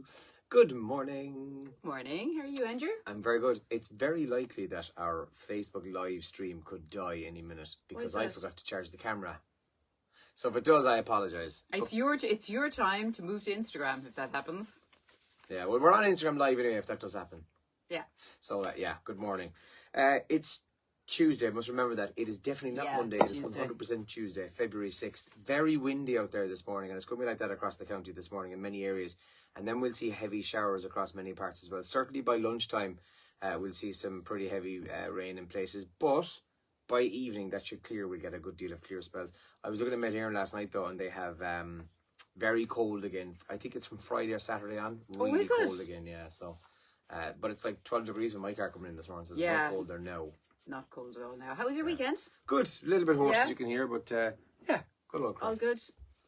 you. Good morning. Morning. How are you, Andrew? I'm very good. It's very likely that our Facebook live stream could die any minute because I forgot to charge the camera. So if it does, I apologise. It's your time to move to Instagram if that happens. Yeah, well, we're on Instagram live anyway if that does happen. Yeah. So, good morning. It's Tuesday. I must remember that. It is definitely not Monday. It is 100% Tuesday, February 6th. Very windy out there this morning, and it's going to be like that across the county this morning in many areas. And then we'll see heavy showers across many parts as well. Certainly by lunchtime, we'll see some pretty heavy rain in places. But by evening, that should clear. We'll get a good deal of clear spells. I was looking at Met Éireann last night, though, and they have very cold again. I think it's from Friday or Saturday on. Really cold again, yeah. So, but it's like 12 degrees in my car coming in this morning, so it's not cold there now. Not cold at all now. How was your weekend? Good. A little bit hoarse, as you can hear, but good old crap. All good.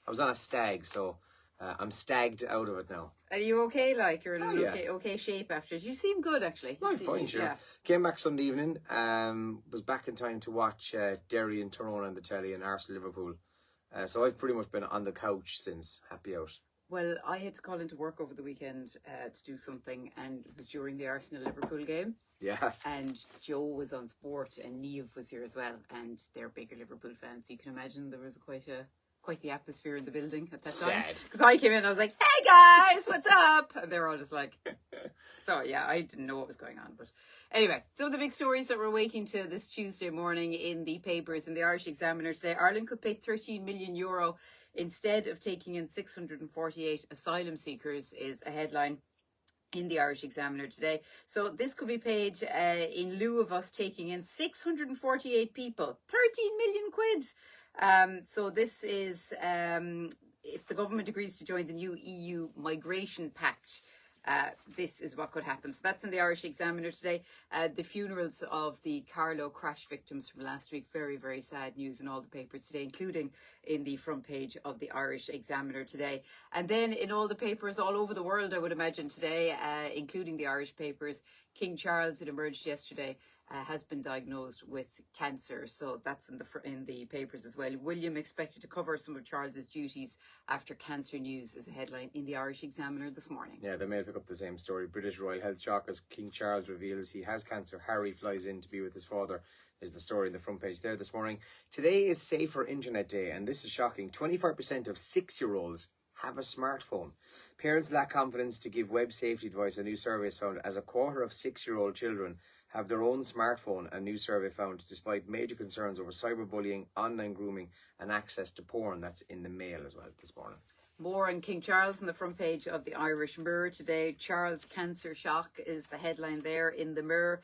I was on a stag, so I'm stagged out of it now. Are you okay? Like, you're in okay shape after it? You seem good, actually. I'm fine, sure. Yeah. Came back Sunday evening, was back in time to watch Derry and Tyrone on the telly and Arsenal-Liverpool. So I've pretty much been on the couch since. Happy out. Well, I had to call into work over the weekend to do something, and it was during the Arsenal-Liverpool game. Yeah. And Joe was on sport, and Niamh was here as well, and they're bigger Liverpool fans. You can imagine there was quite the atmosphere in the building at that time. Sad. Because I came in, I was like, "Hey guys, what's up?" And they were all just like, so yeah, I didn't know what was going on. But anyway, some of the big stories that we're waking to this Tuesday morning in the papers. In the Irish Examiner today, Ireland could pay €13 million instead of taking in 648 asylum seekers, is a headline in the Irish Examiner today. So this could be paid in lieu of us taking in 648 people, 13 million quid. So this is if the government agrees to join the new EU Migration Pact. This is what could happen. So that's in the Irish Examiner today. The funerals of the Carlow crash victims from last week. Very, very sad news in all the papers today, including in the front page of the Irish Examiner today. And then in all the papers all over the world, I would imagine today, including the Irish papers, King Charles, it emerged yesterday, has been diagnosed with cancer. So that's in the papers as well. William expected to cover some of Charles's duties after cancer news, is a headline in the Irish Examiner this morning. Yeah, they may pick up the same story. British Royal Health shock as King Charles reveals he has cancer. Harry flies in to be with his father, is the story in the front page there this morning. Today is Safer Internet Day, and this is shocking. 25% of 6-year-olds have a smartphone. Parents lack confidence to give web safety advice. A new survey has found as a quarter of 6-year-old children have their own smartphone, a new survey found, despite major concerns over cyberbullying, online grooming and access to porn. That's in the Mail as well this morning. More on King Charles on the front page of the Irish Mirror today. Charles cancer shock is the headline there in the Mirror.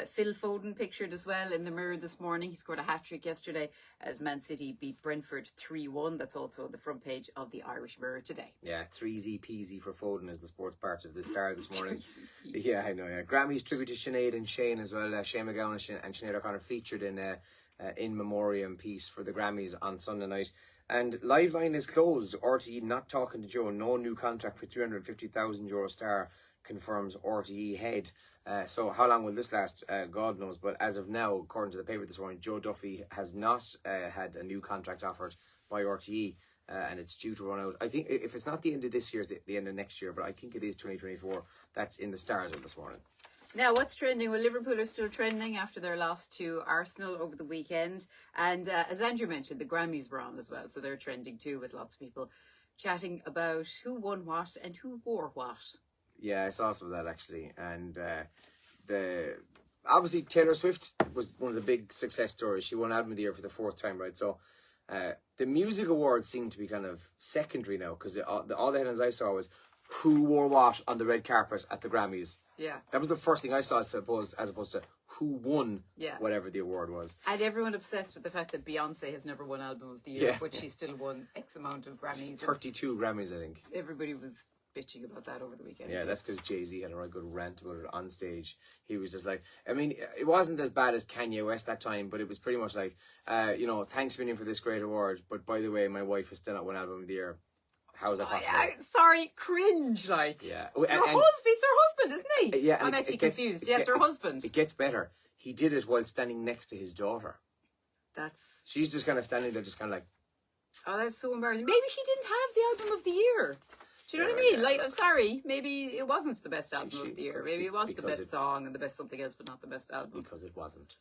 Phil Foden pictured as well in the Mirror this morning. He scored a hat-trick yesterday as Man City beat Brentford 3-1. That's also on the front page of the Irish Mirror today. Yeah, 3Z peasy for Foden is the sports part of the Star this morning. Yeah, I know. Yeah, Grammys tribute to Sinead and Shane as well. Shane MacGowan and Sinead O'Connor featured in memoriam piece for the Grammys on Sunday night. And Liveline is closed. RTE not talking to Joe. No new contract for €350,000 star, confirms RTE head. So how long will this last? God knows. But as of now, according to the paper this morning, Joe Duffy has not had a new contract offered by RTE. And it's due to run out. I think if it's not the end of this year, it's the end of next year. But I think it is 2024. That's in the Stars of this morning. Now, what's trending? Well, Liverpool are still trending after their loss to Arsenal over the weekend. And as Andrew mentioned, the Grammys were on as well. So they're trending too, with lots of people chatting about who won what and who wore what. Yeah, I saw some of that actually. And obviously Taylor Swift was one of the big success stories. She won Album of the Year for the 4th time, right? So the music awards seem to be kind of secondary now, because all the headlines I saw was who wore what on the red carpet at the Grammys. Yeah. That was the first thing I saw as opposed to who won whatever the award was. And everyone obsessed with the fact that Beyonce has never won Album of the Year, but she still won X amount of Grammys. 32 Grammys, I think. Everybody was bitching about that over the weekend. Yeah, that's because Jay-Z had a really good rant about it on stage. He was just like, I mean, it wasn't as bad as Kanye West that time, but it was pretty much like, thanks million for this great award, but by the way, my wife has still not won Album of the Year. How is that possible? Sorry, cringe, like. Yeah. It's her husband, isn't he? Yeah. I'm actually confused. Yeah, it's her husband. It gets better. He did it while standing next to his daughter. She's just kind of standing there, just kind of like. Oh, that's so embarrassing. Maybe she didn't have the Album of the Year. Do you know what I mean? Like, I'm sorry, maybe it wasn't the best album of the year. Maybe it was the best song and the best something else, but not the best album. Because it wasn't.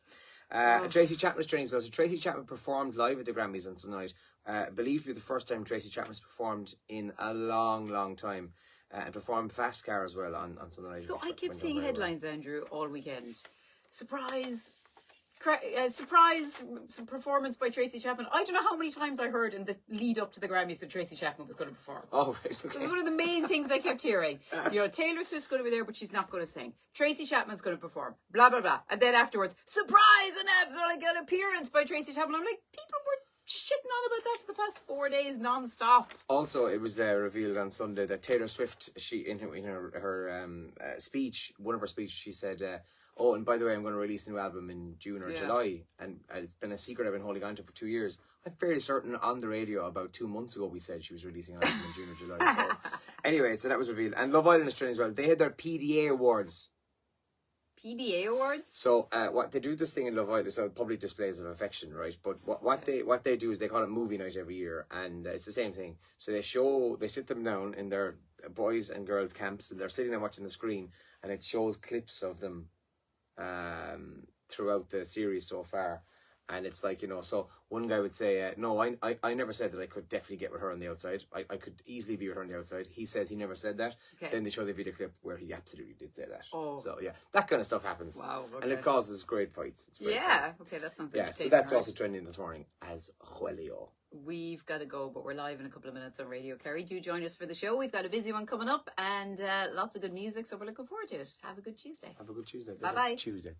Tracy Chapman's training as well. So Tracy Chapman performed live at the Grammys on Sunday night. Believed to be the first time Tracy Chapman's performed in a long, long time. And performed Fast Car as well on Sunday night. So I kept seeing headlines, Andrew, all weekend. Surprise some performance by Tracy Chapman. I don't know how many times I heard in the lead up to the Grammys that Tracy Chapman was going to perform. Oh, right. Okay. It was one of the main things I kept hearing. Taylor Swift's going to be there, but she's not going to sing. Tracy Chapman's going to perform. Blah, blah, blah. And then afterwards, surprise, an appearance by Tracy Chapman. I'm like, people were shitting on about that for the past 4 days non-stop. Also, it was revealed on Sunday that Taylor Swift, in her speech, one of her speeches, she said, oh, and by the way, I'm going to release a new album in June or July. And it's been a secret I've been holding on to for 2 years. I'm fairly certain on the radio about 2 months ago we said she was releasing an album in June or July. So, anyway, so that was revealed. And Love Island is training as well. They had their PDA Awards. PDA Awards? So what they do this thing in Love Island, so public displays of affection, right? But what they do is they call it movie night every year, and it's the same thing. So they sit them down in their boys and girls camps, and they're sitting there watching the screen, and it shows clips of them throughout the series so far. And it's like, so one guy would say, no, I never said that I could definitely get with her on the outside. I could easily be with her on the outside. He says he never said that. Okay. Then they show the video clip where he absolutely did say that. Oh. So, yeah, that kind of stuff happens. Wow. Okay. And it causes great fights. It's very fun. Okay, that sounds so that's also trending this morning as Juelio. We've got to go, but we're live in a couple of minutes on Radio Kerry. Do join us for the show. We've got a busy one coming up and lots of good music, so we're looking forward to it. Have a good Tuesday. Have a good Tuesday. Bye-bye. Tuesday.